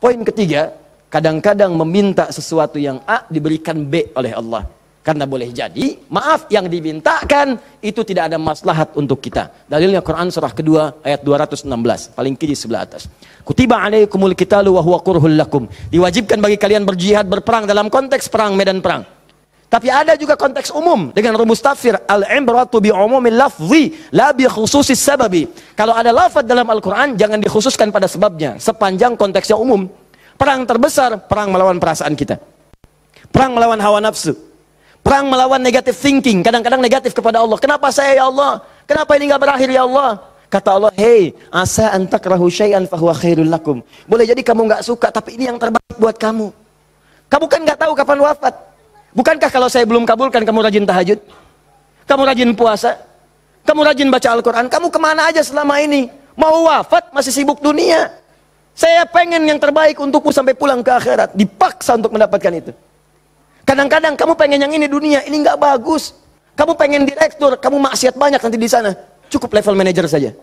Poin ketiga, kadang-kadang meminta sesuatu yang A diberikan B oleh Allah. Karena boleh jadi, maaf, yang dimintakan itu tidak ada maslahat untuk kita. Dalilnya Quran surah kedua ayat 216, paling kiri sebelah atas. Kutiba alaikumul qitalu wa huwa kurhul lakum. Diwajibkan bagi kalian berjihad, berperang dalam konteks perang, medan perang. Tapi ada juga konteks umum dengan rumus tafsir, al-ibratu bi umumil lafzi la bi khususis sababi. Kalau ada lafaz dalam Al-Qur'an jangan dikhususkan pada sebabnya, sepanjang konteksnya umum. Perang terbesar, perang melawan perasaan kita. Perang melawan hawa nafsu. Perang melawan negative thinking, kadang-kadang negatif kepada Allah. Kenapa saya ya Allah? Kenapa ini enggak berakhir ya Allah? Kata Allah, "Hei, asa an takrahu syai'an fa huwa khairul lakum." Boleh jadi kamu enggak suka, tapi ini yang terbaik buat kamu. Kamu kan enggak tahu kapan wafat. Bukankah kalau saya belum kabulkan kamu rajin tahajud? Kamu rajin puasa? Kamu rajin baca Al-Quran? Kamu kemana aja selama ini? Mau wafat masih sibuk dunia. Saya pengen yang terbaik untukmu sampai pulang ke akhirat. Dipaksa untuk mendapatkan itu. Kadang-kadang kamu pengen yang ini dunia, ini nggak bagus. Kamu pengen direktur, kamu maksiat banyak nanti di sana. Cukup level manajer saja.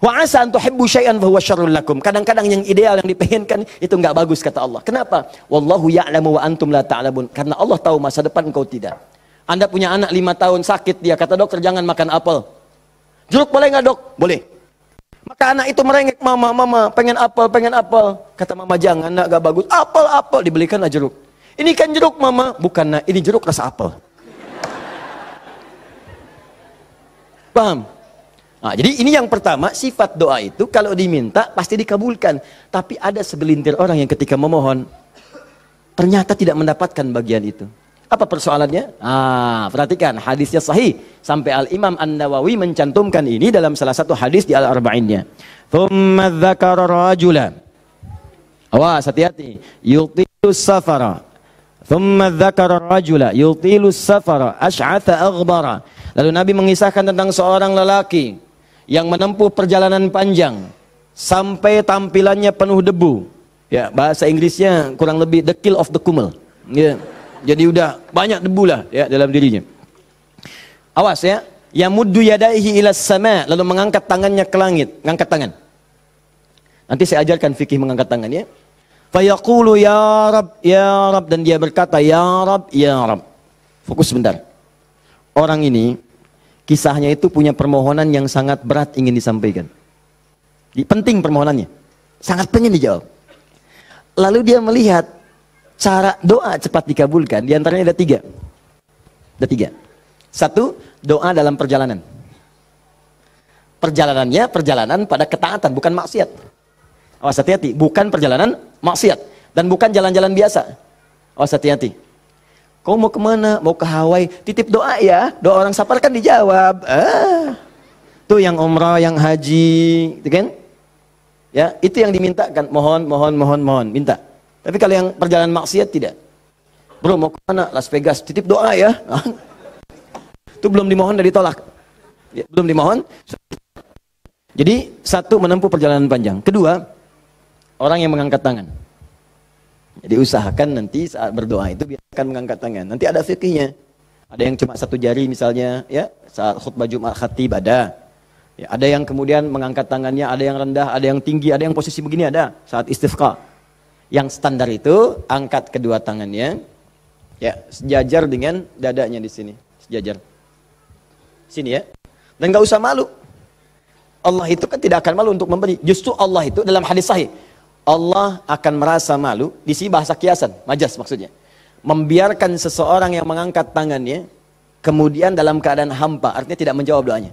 Wa asa an tuhibbu syai'an fa huwa syarrul lakum. Kadang-kadang yang ideal yang dipengenkan itu nggak bagus kata Allah. Kenapa? Wallahu ya'lamu wa antum la ta'lamun. Karena Allah tahu masa depan engkau tidak. Anda punya anak 5 tahun sakit, dia kata dokter jangan makan apel. Jeruk boleh nggak dok? Boleh. Maka anak itu merengek, mama pengen apel. Kata mama jangan, nak nggak bagus. Apel dibelikanlah jeruk. Ini kan jeruk mama, bukan nak, ini jeruk rasa apel. Paham? Nah, jadi ini yang pertama, sifat doa itu kalau diminta pasti dikabulkan. Tapi ada segelintir orang yang ketika memohon ternyata tidak mendapatkan bagian itu. Apa persoalannya? Perhatikan, hadisnya sahih. Sampai Al-Imam An-Nawawi mencantumkan ini dalam salah satu hadis di Al-Arba'innya. Thumma dzakara rajula. Awas, hati-hati. Yutilus safara. Thumma dzakara rajula yutilus safara asy'atha aghbara. Lalu Nabi mengisahkan tentang seorang lelaki yang menempuh perjalanan panjang sampai tampilannya penuh debu. Ya, bahasa Inggrisnya kurang lebih the kill of the kumel. Ya. Jadi udah banyak debu lah ya dalam dirinya. Awas ya, yamuddu yadaihi ila sama, lalu mengangkat tangannya ke langit, ngangkat tangan. Nanti saya ajarkan fikih mengangkat tangan ya. Fayaqulu ya Rab, dan dia berkata ya Rab. Fokus sebentar. Orang ini kisahnya itu punya permohonan yang sangat berat ingin disampaikan. Penting permohonannya, sangat pengen dijawab. Lalu dia melihat cara doa cepat dikabulkan. Di antaranya ada 3. Ada 3. 1, doa dalam perjalanan. Perjalanannya perjalanan pada ketaatan, bukan maksiat. Awas hati-hati, bukan perjalanan maksiat dan bukan jalan-jalan biasa. Awas hati-hati. Kau mau kemana? Mau ke Hawaii? Titip doa ya. Doa orang safar kan dijawab. Tuh yang umrah, yang haji, itu kan? Ya, itu yang dimintakan. Mohon, minta. Tapi kalau yang perjalanan maksiat tidak. Bro, mau kemana? Las Vegas. Titip doa ya. Itu belum dimohon dan ditolak. Ya, belum dimohon. Jadi 1, menempuh perjalanan panjang. 2, orang yang mengangkat tangan. Jadi usahakan nanti saat berdoa itu biasakan mengangkat tangan. Nanti ada fikihnya. Ada yang cuma 1 jari misalnya, ya saat khutbah Jumat khatib ada. Ya, ada yang kemudian mengangkat tangannya, ada yang rendah, ada yang tinggi, ada yang posisi begini ada saat istisqa. Yang standar itu angkat kedua tangannya, ya sejajar dengan dadanya di sini, sejajar. Sini ya. Dan nggak usah malu. Allah itu kan tidak akan malu untuk memberi. Justru Allah itu dalam hadis sahih, Allah akan merasa malu, di sini bahasa kiasan, majas maksudnya. Membiarkan seseorang yang mengangkat tangannya, kemudian dalam keadaan hampa, artinya tidak menjawab doanya.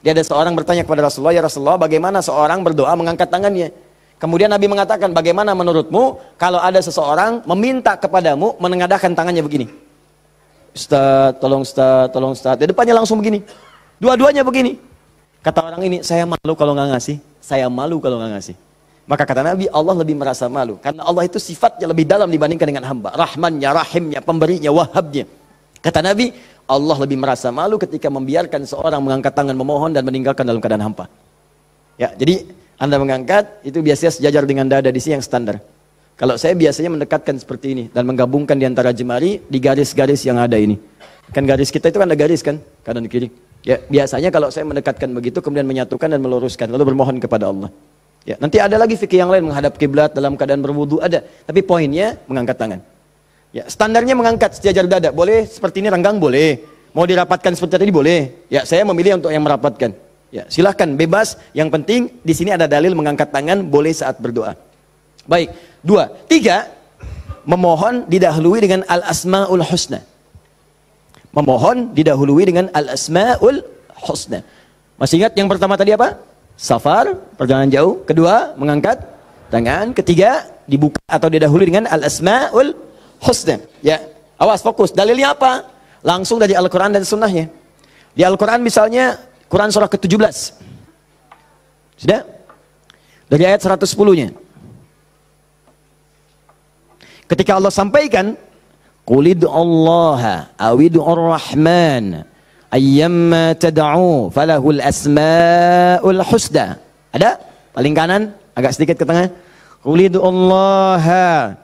Dia ada seorang bertanya kepada Rasulullah, ya Rasulullah bagaimana seorang berdoa mengangkat tangannya? Kemudian Nabi mengatakan, bagaimana menurutmu kalau ada seseorang meminta kepadamu menengadahkan tangannya begini? Ustaz, tolong Ustaz, tolong Ustaz. Di depannya langsung begini. Dua-duanya begini. Kata orang ini, saya malu kalau nggak ngasih. Saya malu kalau nggak ngasih. Maka kata Nabi, Allah lebih merasa malu. Karena Allah itu sifatnya lebih dalam dibandingkan dengan hamba. Rahmannya, rahimnya, pemberinya, wahabnya. Kata Nabi, Allah lebih merasa malu ketika membiarkan seorang mengangkat tangan memohon dan meninggalkan dalam keadaan hampa. Ya, jadi Anda mengangkat, itu biasanya sejajar dengan dada di sini yang standar. Kalau saya biasanya mendekatkan seperti ini dan menggabungkan di antara jemari di garis-garis yang ada ini. Kan garis kita itu kan ada garis kan, kanan kiri. Ya, biasanya kalau saya mendekatkan begitu kemudian menyatukan dan meluruskan lalu bermohon kepada Allah. Ya, nanti ada lagi fikih yang lain menghadap kiblat dalam keadaan berwudu ada, tapi poinnya mengangkat tangan. Ya, standarnya mengangkat sejajar dada. Boleh seperti ini renggang boleh. Mau dirapatkan seperti tadi boleh. Ya, saya memilih untuk yang merapatkan. Ya, silahkan bebas. Yang penting di sini ada dalil mengangkat tangan boleh saat berdoa. Baik, 2, 3, memohon didahului dengan al-asmaul husna. Memohon didahului dengan al-asmaul husna. Masih ingat yang pertama tadi apa? Safar, perjalanan jauh. Kedua, mengangkat tangan. Ketiga, dibuka atau didahului dengan al-asmaul husna. Ya, awas fokus. Dalilnya apa? Langsung dari Al-Quran dan sunnahnya. Di Al-Quran misalnya, Quran surah ke-17. Sudah? Dari ayat 110-nya. Ketika Allah sampaikan, Qulid Allah awid'ur rahman ayyamma tad'u falahul asmaul husna. Ada? Paling kanan, agak sedikit ke tengah. Qulid Allah